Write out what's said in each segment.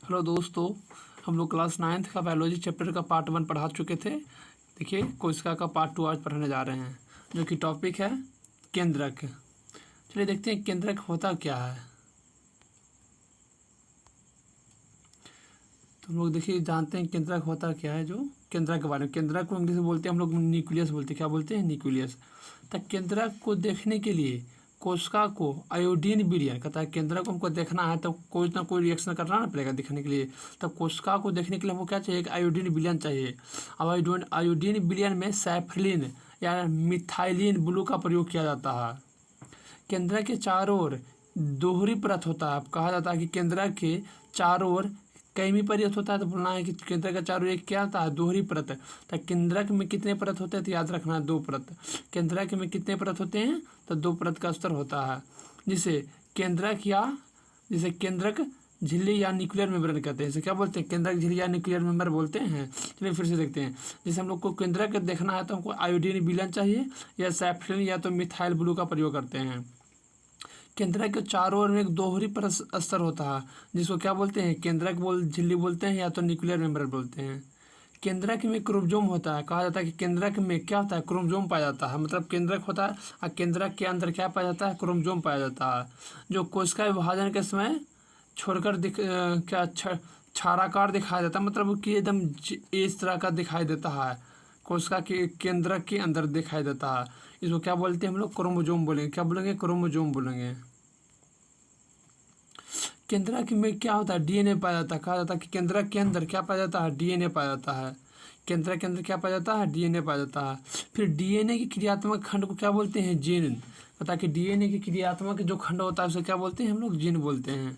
Hello दोस्तों, हम लोग क्लास 9th का बायोलॉजी चैप्टर का पार्ट 1 पढ़ा चुके थे। देखिए कोशिका का पार्ट 2 आज पढ़ने जा रहे हैं, जो कि टॉपिक है केंद्रक। चलिए देखते हैं केंद्रक होता क्या है। तो हम लोग देखिए जानते हैं केंद्रक होता क्या है। जो केंद्रक के बारे में, केंद्रक को इंग्लिश में बोलते हैं हम लोग न्यूक्लियस बोलते हैं। क्या बोलते हैं? न्यूक्लियस। तो केंद्रक को देखने के लिए कोशिका को आयोडीन विलयन कहता है। केंद्रक को हमको देखना है तो कोई ना कोई रिएक्शन करना ना पड़ेगा दिखने के लिए। तब कोशिका को देखने के लिए हमको क्या चाहिए? एक आयोडीन विलयन चाहिए। अब आयोडीन विलयन में सैफलिन या मिथाइलिन ब्लू का प्रयोग किया जाता है। केंद्रक के चारों ओर दोहरी परत होता है। कहा जाता है कि केंद्रक के चारों ओर कैमी परत होता है। तो बोलना है कि केंद्रक का चारों ओर क्या होता है? दोहरी परत। तो केंद्रक में कितने परत होते हैं? तो याद रखना है 2 परत। केंद्रक में कितने परत होते हैं? तो 2 परत का स्तर होता है, जिसे केंद्रक झिल्ली या न्यूक्लियर मेम्ब्रेन कहते हैं। इसे क्या बोलते हैं? केंद्रक झिल्ली या न्यूक्लियर मेम्ब्रेन बोलते हैं। चलिए फिर से देखते हैं। जैसे हम लोग को केंद्रक देखना है तो हमको आयोडीन विलयन चाहिए, या सैफलिन या तो मिथाइल ब्लू का प्रयोग करते हैं। केंद्रक के चारों ओर में एक दोहरी परत स्तर होता है, जिसको क्या बोलते हैं? केंद्रक झिल्ली बोलते हैं, या तो न्यूक्लियर मेम्ब्रेन बोलते हैं। केंद्रक में क्रोमोसोम होता है। कहा जाता है कि केंद्रक में क्या होता है? क्रोमोसोम पाया जाता है। मतलब केंद्रक होता है और केंद्रक के अंदर क्या पाया जाता है? क्रोमोसोम पाया जाता है, जो कोशिका विभाजन के समय छोड़कर क्षाराकार दिखाई देता है। मतलब कि एकदम इस तरह का दिखाई देता है, कोशिका के केंद्रक के अंदर दिखाई देता है। इसको क्या बोलते हैं हम लोग? क्रोमोसोम बोलेंगे। क्या बोलेंगे? क्रोमोसोम बोलेंगे। केंद्रक में क्या होता है? डीएनए पाया जाता है। कहा जाता है कि केंद्रक के अंदर क्या पाया जाता है? डीएनए पाया जाता है। केंद्रक के अंदर क्या पाया जाता है? डीएनए पाया जाता है। फिर डीएनए की क्रियात्मक खंड को क्या बोलते हैं? जीन। पता कि डीएनए की क्रियात्मक जो खंड होता है उसे क्या बोलते हैं हम लोग? जीन बोलते हैं।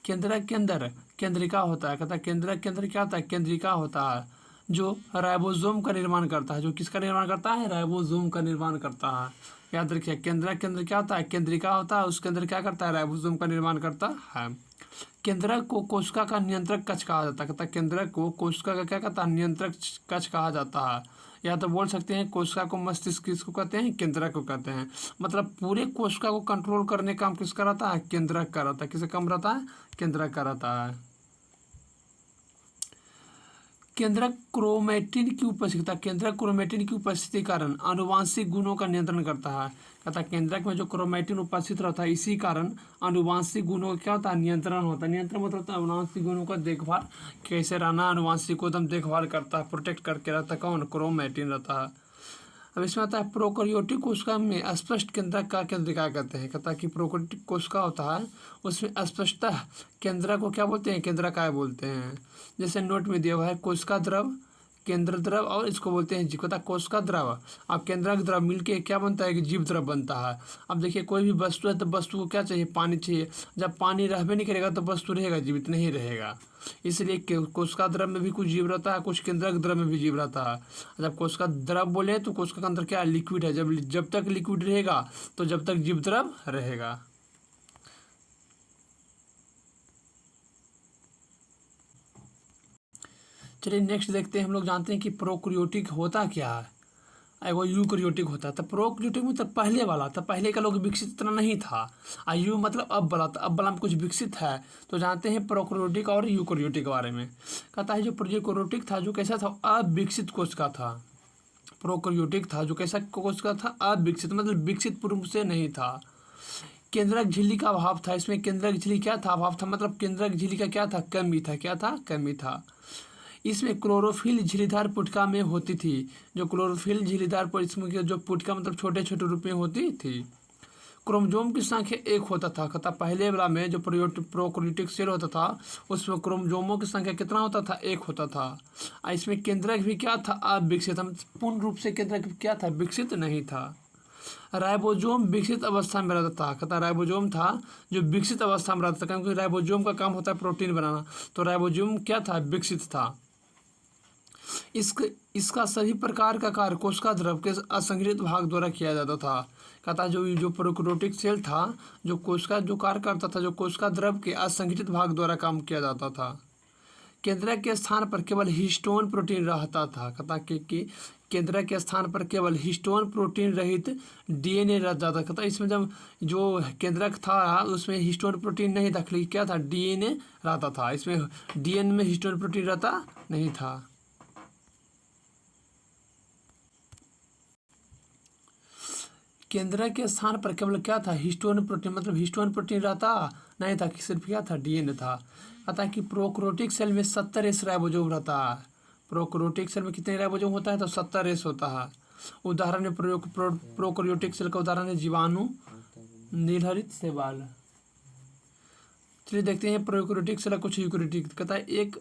केंद्रक के अंदर केंद्रिका होता है। कहता है केंद्रक के अंदर क्या होता है? केंद्रिका होता है, जो राइबोसोम का निर्माण करता है। जो किसका निर्माण करता है? राइबोसोम का निर्माण करता है। याद रखिए, केंद्रक के अंदर क्या होता है? केंद्रिका होता है, उसके अंदर क्या करता है? राइबोसोम का निर्माण करता है। केंद्रक को कोशिका का नियंत्रक कक्ष कहा जाता है। कहता है केंद्रक को कोशिका का क्या कहता है? नियंत्रक कक्ष कहा जाता है। या तो बोल सकते हैं कोशिका को मस्तिष्क किसको कहते हैं? केंद्रक को कहते हैं। मतलब पूरे कोशिका को कंट्रोल करने का काम किसका रहता है? केंद्रक का रहता है। किसे कम रहता है? केंद्रक का रहता है। केंद्रक क्रोमेटिन की उपस्थिति केंद्रक क्रोमेटिन की उपस्थिति के कारण आनुवांशिक गुणों का नियंत्रण करता है। कहता है केंद्रक में जो क्रोमेटिन उपस्थित रहता है, इसी कारण आनुवांशिक गुणों का क्या होता है? नियंत्रण होता है। नियंत्रण मतलब होता है आनुवांशिक गुणों का देखभाल कैसे रहना, आनुवांशिक को एकदम देखभाल करता है, प्रोटेक्ट करके रहता है। कौन? क्रोमेटिन रहता है। अब इसमें आता है प्रोकैरियोटिक कोशिका में स्पष्ट केंद्रक का केंद्रिका कहते हैं। कहता है कि प्रोकैरियोटिक कोशिका होता है, उसमें स्पष्टतः केंद्रक को क्या बोलते हैं? केंद्रकाय बोलते हैं। जैसे नोट में दिया हुआ है कोशिका द्रव, केंद्र द्रव, और इसको बोलते हैं जीव। कोशिका द्रव अब केंद्रक द्रव मिलके क्या बनता है? कि जीव द्रव बनता है। अब देखिए कोई भी वस्तु है तो वस्तु को क्या चाहिए? पानी चाहिए। जब पानी रहबे नहीं करेगा तो वस्तु रहेगा? जीवित नहीं रहेगा। इसलिए कोशिका द्रव में भी कुछ जीव रहता है, कुछ केंद्रक द्रव में भी जीव रहता है। जब कोशिका द्रव बोले तो कोशिका के अंदर क्या? लिक्विड है। जब तक लिक्विड रहेगा तो जब तक जीव द्रव रहेगा। चलिए नेक्स्ट देखते हैं। हम लोग जानते हैं कि प्रोकैरियोटिक होता क्या है, वो यूकैरियोटिक होता है। तो प्रोकैरियोटिक मतलब पहले वाला था, पहले का लोग विकसित इतना नहीं था। यू मतलब अब वाला, तो अब वाला में कुछ विकसित है। तो जानते हैं प्रोकैरियोटिक और यूकैरियोटिक के बारे में। कहता है जो प्रोकैरियोटिक था, जो कैसा था? अविकसित कोशिका था। प्रोकैरियोटिक था जो कैसा कोशिका था? अविकसित, मतलब विकसित पूर्व से नहीं था। केंद्रक झिल्ली का अभाव था। इसमें केंद्रक झिल्ली क्या था? अभाव था। मतलब केंद्रक झिल्ली का क्या था? कमी था। क्या था? कमी था। इसमें क्लोरोफिल झिल्लीदार पुटिका में होती थी। जो क्लोरोफिल झिल्लीदार इसमें जो पुटिका मतलब छोटे छोटे रूप में होती थी। क्रोमोसोम की संख्या 1 होता था। कहता पहले वाला में जो प्रोकैरियोटिक सेल होता था उसमें क्रोमोसोमों की संख्या कितना होता था? 1 होता था। इसमें केंद्रक भी क्या था? अविकसित। पूर्ण रूप से केंद्रक क्या था? विकसित नहीं था। राइबोसोम विकसित अवस्था में रहता था। कहता राइबोसोम था जो विकसित अवस्था में रहता था, क्योंकि राइबोसोम का काम होता है प्रोटीन बनाना। तो राइबोसोम क्या था? विकसित था। इसका सभी प्रकार का कार्य कोशिका द्रव के असंगठित भाग द्वारा किया जाता था। कहता जो प्रोकैरियोटिक सेल था, जो कोशिका जो कार्य करता था, जो कोशिका द्रव के असंगठित भाग द्वारा काम किया जाता था। केंद्रक के स्थान पर केवल हिस्टोन प्रोटीन रहता था। कहता कि केंद्रक के स्थान पर केवल हिस्टोन प्रोटीन रहित डीएनए रहता था। कहता इसमें जब जो केंद्रक था उसमें हिस्टोन प्रोटीन नहीं था, खाली क्या था, डीएनए रहता था। इसमें डीएनए में हिस्टोन प्रोटीन रहता नहीं था। केंद्रक के स्थान पर केवल क्या था, हिस्टोन प्रोटीन, मतलब हिस्टोन प्रोटीन रहता नहीं था, सिर्फ क्या था, डीएनए था। कहता कि प्रोकैरियोटिक सेल में 70 एस राइबोसोम रहता है। प्रोकैरियोटिक सेल में कितने राइबोसोम होता है, तो 70 एस होता है। उदाहरण में प्रोकैरियोटिक सेल का उदाहरण है जीवाणु, नीलहरित शैवाल। चलिए देखते हैं प्रोकैरियोटिक सेल कुछ यूकैरियोटिक। कहता है एक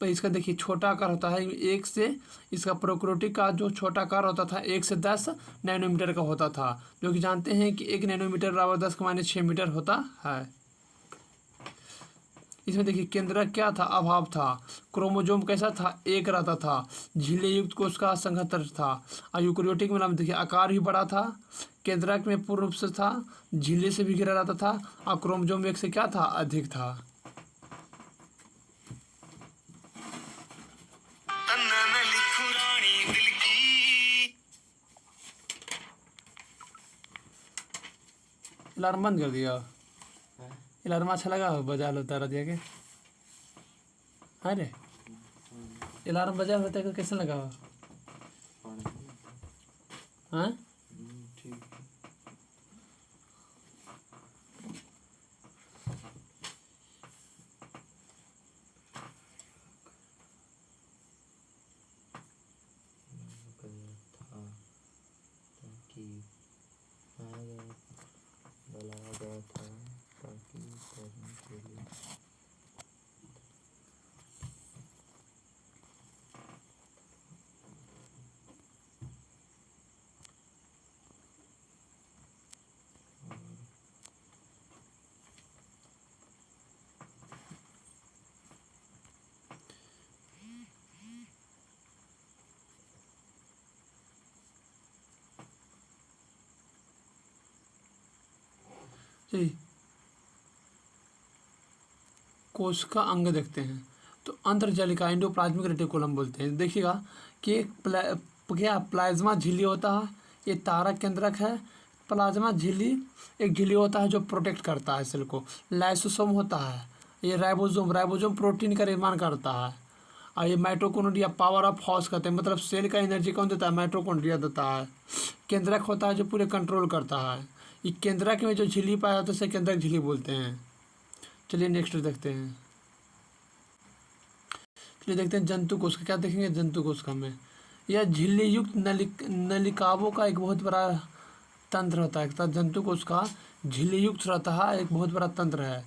इसका देखिए छोटा आकार होता है, एक से इसका प्रोकैरियोटिक का जो छोटा आकार होता था 1 से 10 नैनोमीटर का होता था, जो कि जानते हैं कि 1 नैनोमीटर बराबर 10⁻6 मीटर होता है। इसमें देखिए केंद्रक क्या था, अभाव था। क्रोमोजोम कैसा था, एक रहता था। झिल्ली युक्त कोश का संघटन था। और यूकैरियोटिक में देखिए आकार भी बड़ा था, केंद्रक में पूर्ण रूप से था, झिल्ली से भी घिरा रहता था, और क्रोमोजोम एक से क्या था, अधिक था। अलार्म बंद कर दिया। अलार्म अच्छा लगा बजा लो तारा दिया के। अरे अलार्म बजा होता है कैसे लगा? हाँ जी, कोश का अंग देखते हैं तो अंतर्जालिका एंडोप्लाज्मिक रेटिकुलम बोलते हैं। देखिएगा कि एक क्या प्लाज्मा झिल्ली होता है, ये तारक केंद्रक है। प्लाज्मा झिल्ली एक झिल्ली होता है जो प्रोटेक्ट करता है सेल को। लाइसोसोम होता है, ये राइबोसोम प्रोटीन का निर्माण करता है। और ये माइटोकॉन्ड्रिया पावर ऑफ हाउस कहते हैं, मतलब सेल का एनर्जी कौन देता है, माइटोकॉन्ड्रिया देता है। केंद्रक होता है जो पूरे कंट्रोल करता है। ये केंद्रक में जो झिल्ली पाया जाता है उसे केंद्रक झिल्ली बोलते हैं। चलिए नेक्स्ट देखते हैं। चलिए देखते हैं जंतु कोश का। क्या देखेंगे जंतु कोश का में, यह झिल्ली युक्त नलिकाओं का एक बहुत बड़ा तंत्र होता है। जंतु कोश का झिल्ली युक्त रहता है, एक बहुत बड़ा तंत्र है।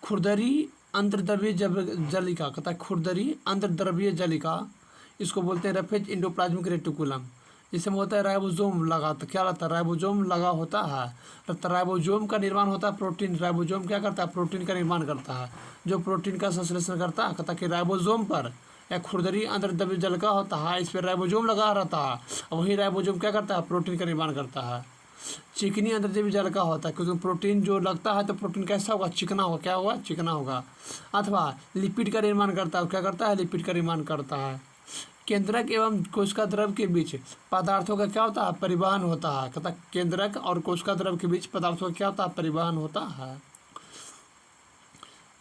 खुरदरी अंतर्द्रव्यीय जलिका, कहता है खुरदरी अंतर्द्रव्यीय जलिका, इसको बोलते हैं रफेज एंडोप्लाज्मिक रेटिकुलम। इसमें होता है राइबोसोम लगा, तो क्या रहता है, राइबोसोम लगा होता है। तो राइबोसोम का निर्माण होता है प्रोटीन। राइबोसोम क्या करता है, प्रोटीन का निर्माण करता है, जो प्रोटीन का संश्लेषण करता है। कहता है कि राइबोसोम पर या खुरदरी अंतर्द्रव्यीय जलिका होता है, इस पर राइबोसोम लगा रहता है, और वही राइबोसोम क्या करता है, प्रोटीन का निर्माण करता है। चिकनी अंतर्द्रव्यीय जलिका होता है, क्योंकि प्रोटीन जो लगता है तो प्रोटीन कैसा होगा, चिकना होगा। क्या होगा, चिकना होगा। अथवा लिपिड का निर्माण करता है, क्या करता है, लिपिड का निर्माण करता है। केंद्रक एवं कोशिका द्रव के बीच पदार्थों का क्या होता है, परिवहन होता है। कहता केंद्रक और कोशिका द्रव के बीच पदार्थों का क्या होता है, परिवहन होता है।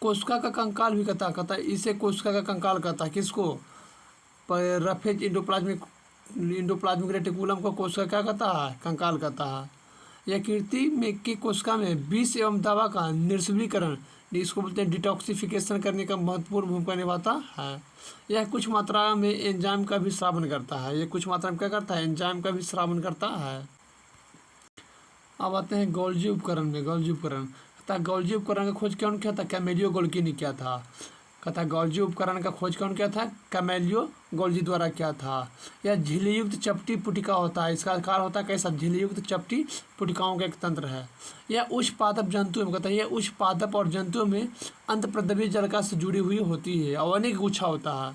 कोशिका का कंकाल भी कहता है इसे कोशिका का कंकाल कहता है। किसको, रफेज एंडोप्लाज्मिक रेटिकुलम को कोशिका क्या कहता है, कंकाल कहता है। यकृति में की कोशिका में विष एवं दवा का निष्क्रियकरण, इसको बोलते हैं डिटॉक्सिफिकेशन करने का महत्वपूर्ण भूमिका निभाता है। यह कुछ मात्रा में एंजाइम का भी स्रावन करता है। यह कुछ मात्रा में क्या करता है, एंजाइम का भी स्रावन करता है। अब आते हैं गोल्जी उपकरण में। गोल्जी उपकरण, गोल्जी उपकरण का खोज कौन किया था, कैमेलियो गोल्गी ने किया था। कहता गोल्जी उपकरण का खोज कौन किया था, कैमेलियो गोल्जी द्वारा किया था। यह झिल्ली युक्त चपटी पुटिका होता है। इसका आकार होता है कैसा, झिल्ली युक्त चपटी पुटिकाओं का एक तंत्र है। यह उष्पादप जंतु में, कहता है यह उष्पादप और जंतुओं में अंतःप्रद्रव्य जलिका से जुड़ी हुई होती है और अनेक गुच्छा होता है।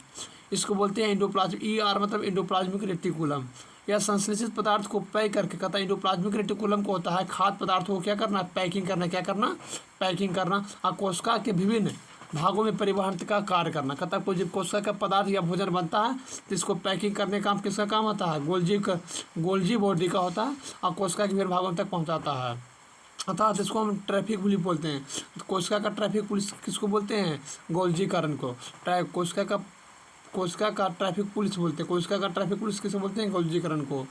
इसको बोलते हैं एंडोप्लाज्मिक, मतलब एंडोप्लाज्मिक रेटिकुलम। यह संश्लेषित पदार्थ को पैक करके, कहता है एंडोप्लाज्मिक रेटिकुलम को होता है खाद्य पदार्थों को क्या करना, पैकिंग करना। क्या करना, पैकिंग करना। और कोशिका के विभिन्न भागों में परिवहन का कार्य करना। कहता है जब कोशिका का पदार्थ या भोजन बनता है तो इसको पैकिंग करने का काम किसका काम होता है? गोल्जी बॉडी का होता है और कोशिका के विभिन्न भागों तक पहुँचाता है। अर्थात इसको हम ट्रैफिक पुलिस बोलते हैं। कोशिका का ट्रैफिक पुलिस किसको बोलते हैं? गोल्जीकरण को। कोशिका का ट्रैफिक पुलिस बोलते हैं। कोशिका का ट्रैफिक पुलिस किसे बोलते हैं? गोल्जीकरण को।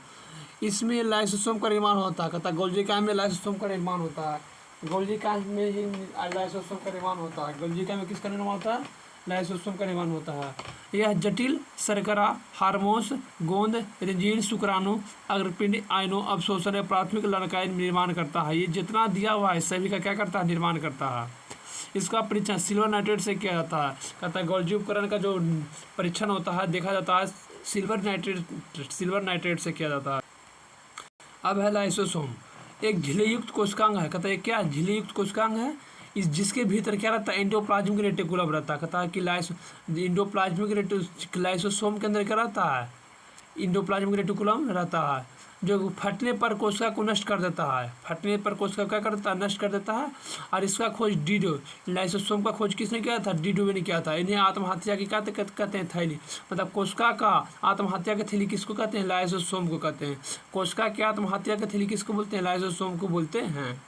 इसमें लाइसोसोम का निर्माण होता है। कहता है गोल्जी कायम में लाइसोसोम का निर्माण होता है। गोल्जी कायम में ही लाइसोसोम का निर्माण होता है। गोल्जी कायम में किसका निर्माण होता है? लाइसोसोम का निर्माण होता है। यह जटिल शर्करा, हार्मोन्स, गोंद, रेंजीन, शुक्राणु, अग्रपिंड, आयनों, अवशोषण या प्राथमिक लवण का निर्माण करता है। ये जितना दिया हुआ है सभी का क्या करता है? निर्माण करता है। इसका परीक्षण सिल्वर नाइट्रेट से किया जाता है। कहता है गोल्जी उपकरण का जो परीक्षण होता है, देखा जाता है सिल्वर नाइट्रेट से किया जाता है। अब है लाइसोसोम, एक झिल्लीयुक्त कोशिकांग है। कहता है क्या झिल्लीयुक्त कोशिकांग है? इस जिसके भीतर क्या रहता है? एंडोप्लाज्मिक रेटिकुलम रहता है। कहता है कि एंडोप्लाज्मिक लाइसोसोम के अंदर क्या रहता है? एंडोप्लाज्मिक रेटिकुलम रहता है, जो फटने पर कोशिका को नष्ट कर देता है। फटने पर कोशिका क्या करता है? नष्ट कर देता है। और इसका खोज लाइसोसोम का खोज किसने किया था? डिडोवे ने किया था। इन्हें आत्महत्या की कहते हैं थैली। मतलब कोशिका का आत्महत्या की थैली किसको कहते हैं? लाइसोसोम को कहते हैं। कोशिका की आत्महत्या की थैली किसको बोलते हैं? लाइसोसोम को बोलते हैं।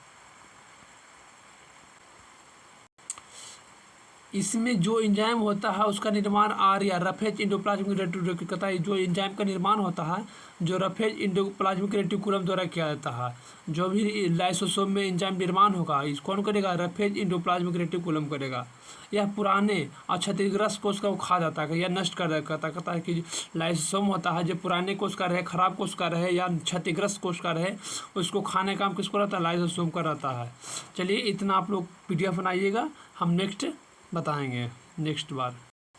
इसमें जो एंजाइम होता है उसका निर्माण या रफेज एंडोप्लाज्मिक रेटिकुलम कहता है। जो एंजाइम का निर्माण होता है जो रफेज एंडोप्लाज्मिक रेटिकुलम द्वारा किया जाता है। जो भी लाइसोसोम में एंजाइम निर्माण होगा इस कौन करेगा? रफेज एंडोप्लाज्मिक रेटिकुलम करेगा। यह पुराने और क्षतिग्रस्त कोशिका को खा जाता है या नष्ट कर देता है। कहता है कि लाइसोसोम होता है जो पुराने कोशिका रहे, खराब कोशिका रहे या क्षतिग्रस्त कोशिका रहे, उसको खाने का काम किसको रहता है? लाइसोसोम का रहता है। चलिए इतना आप लोग PDF बनाइएगा, हम नेक्स्ट बताएंगे नेक्स्ट बार।